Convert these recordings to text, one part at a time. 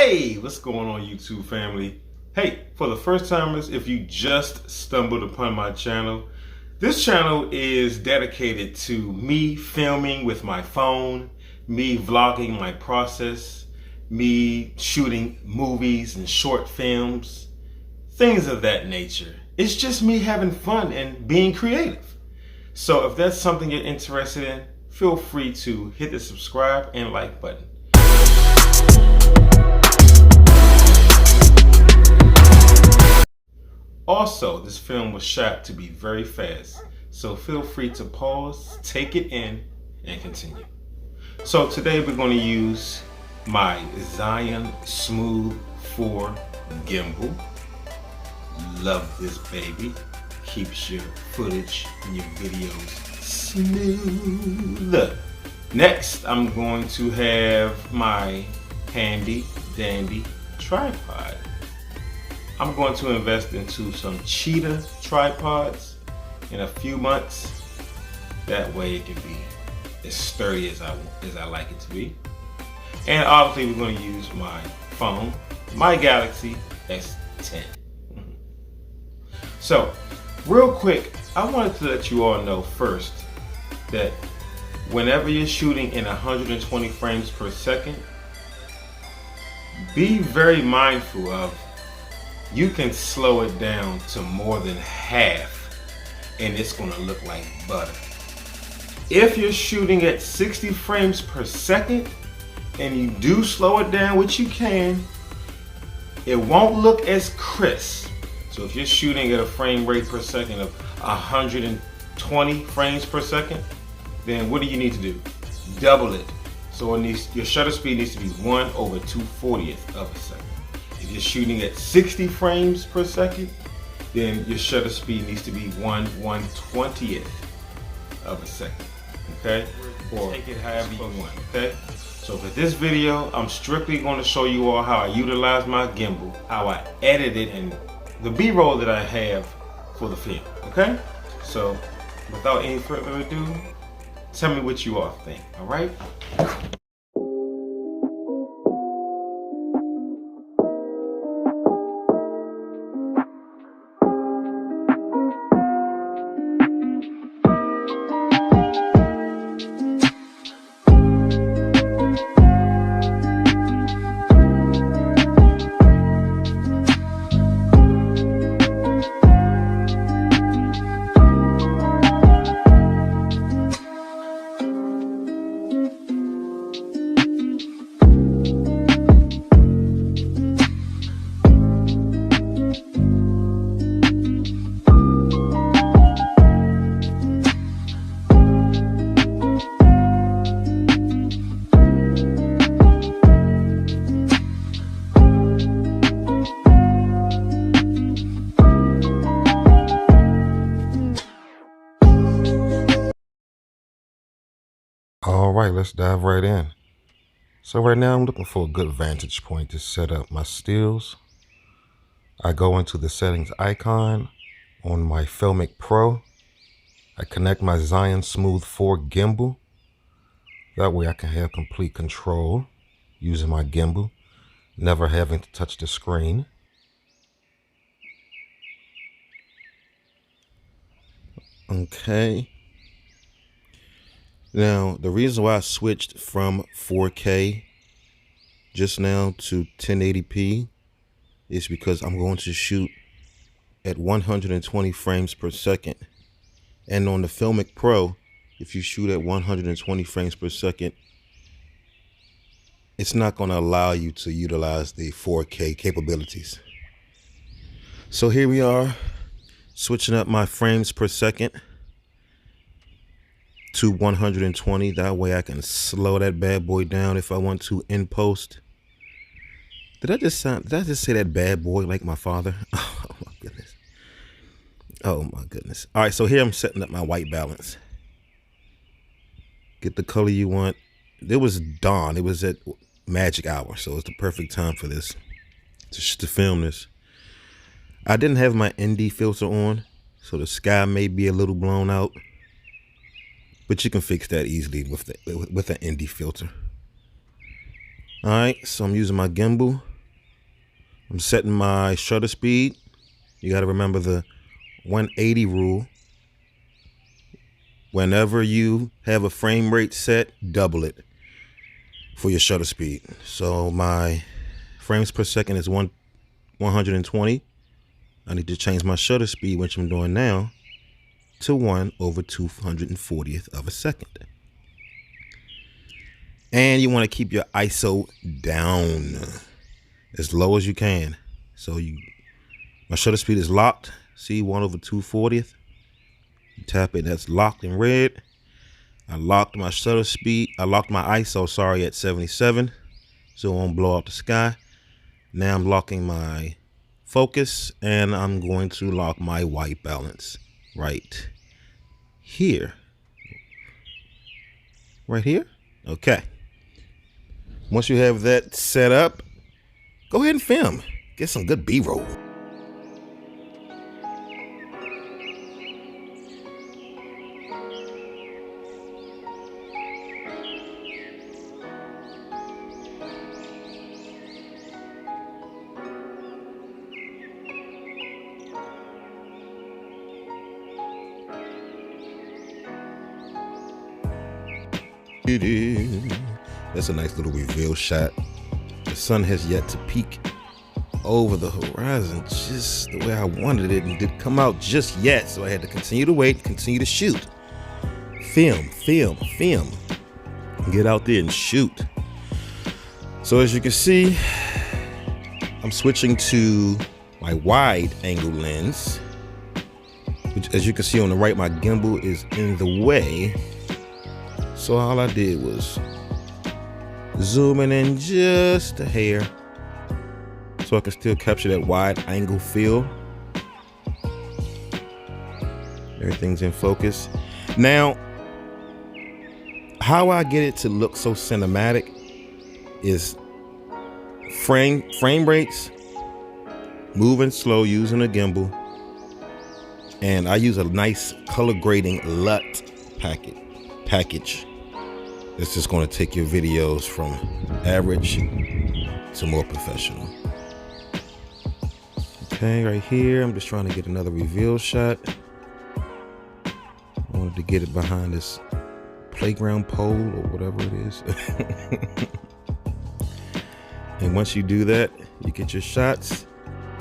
Hey, what's going on, YouTube family? Hey, for the first timers, if you just stumbled upon my channel, this channel is dedicated to me filming with my phone, me vlogging my process, me shooting movies and short films, things of that nature. It's just me having fun and being creative. So if that's something you're interested in, feel free to hit the subscribe and like button. Also, this film was shot to be very fast, so feel free to pause, take it in, and continue. So today we're going to use my Zion Smooth 4 gimbal. Love this baby. Keeps your footage and your videos smooth. Next, I'm going to have my handy dandy tripod. I'm going to invest into some cheetah tripods in a few months. That way it can be as sturdy as I like it to be. And obviously we're going to use my phone, my Galaxy S10. So, real quick, I wanted to let you all know first that whenever you're shooting in 120 frames per second, be very mindful of you can slow it down to more than half and it's going to look like butter. If you're shooting at 60 frames per second and you do slow it down, which you can, it won't look as crisp. So if you're shooting at a frame rate per second of 120 frames per second, then what do you need to do? Double it. So your shutter speed needs to be 1/240th of a second. If you're shooting at 60 frames per second, then your shutter speed needs to be 1/120th of a second. Okay? Or take it however you want. Okay? So for this video, I'm strictly going to show you all how I utilize my gimbal, how I edit it, and the B-roll that I have for the film. Okay? So without any further ado, tell me what you all think. All right? All right, let's dive right in. So right now I'm looking for a good vantage point to set up my stills. I go into the settings icon on my Filmic Pro. I connect my Zion Smooth 4 gimbal. That way I can have complete control using my gimbal, never having to touch the screen. Okay. Now, the reason why I switched from 4K just now to 1080p is because I'm going to shoot at 120 frames per second. And on the Filmic Pro, if you shoot at 120 frames per second, it's not going to allow you to utilize the 4K capabilities. So here we are, switching up my frames per second to 120. That way I can slow that bad boy down if I want to in post. Did I just say that bad boy like my father? Oh my goodness. Oh my goodness. All right, so here I'm setting up my white balance. Get the color you want. It was dawn. It was at magic hour, so it's the perfect time for this, to film this. I didn't have my ND filter on, so the sky may be a little blown out. But you can fix that easily with an ND filter. All right, so I'm using my gimbal. I'm setting my shutter speed. You got to remember the 180 rule. Whenever you have a frame rate set, double it for your shutter speed. So my frames per second is 120. I need to change my shutter speed, which I'm doing now, to 1/240th of a second. And you want to keep your ISO down as low as you can. So my shutter speed is locked. See, 1/240th. You tap it, that's locked in red. I locked my shutter speed. I locked my ISO, sorry, at 77. So it won't blow out the sky. Now I'm locking my focus, and I'm going to lock my white balance right here. Right here? Okay. Once you have that set up, go ahead and film. Get some good B-roll. That's a nice little reveal shot. The sun has yet to peek over the horizon just the way I wanted it, and didn't come out just yet, so I had to continue to wait, continue to shoot. Film. Get out there and shoot. So as you can see, I'm switching to my wide angle lens, which, as you can see on the right, my gimbal is in the way. So all I did was zooming in just a hair so I can still capture that wide angle feel. Everything's in focus. Now, how I get it to look so cinematic is frame rates, moving slow using a gimbal, and I use a nice color grading LUT package. It's just going to take your videos from average to more professional. Okay, right here, I'm just trying to get another reveal shot. I wanted to get it behind this playground pole or whatever it is. And once you do that, you get your shots.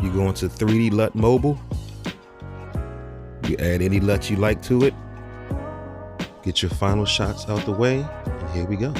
You go into 3D LUT Mobile. You add any LUT you like to it. Get your final shots out the way, and here we go.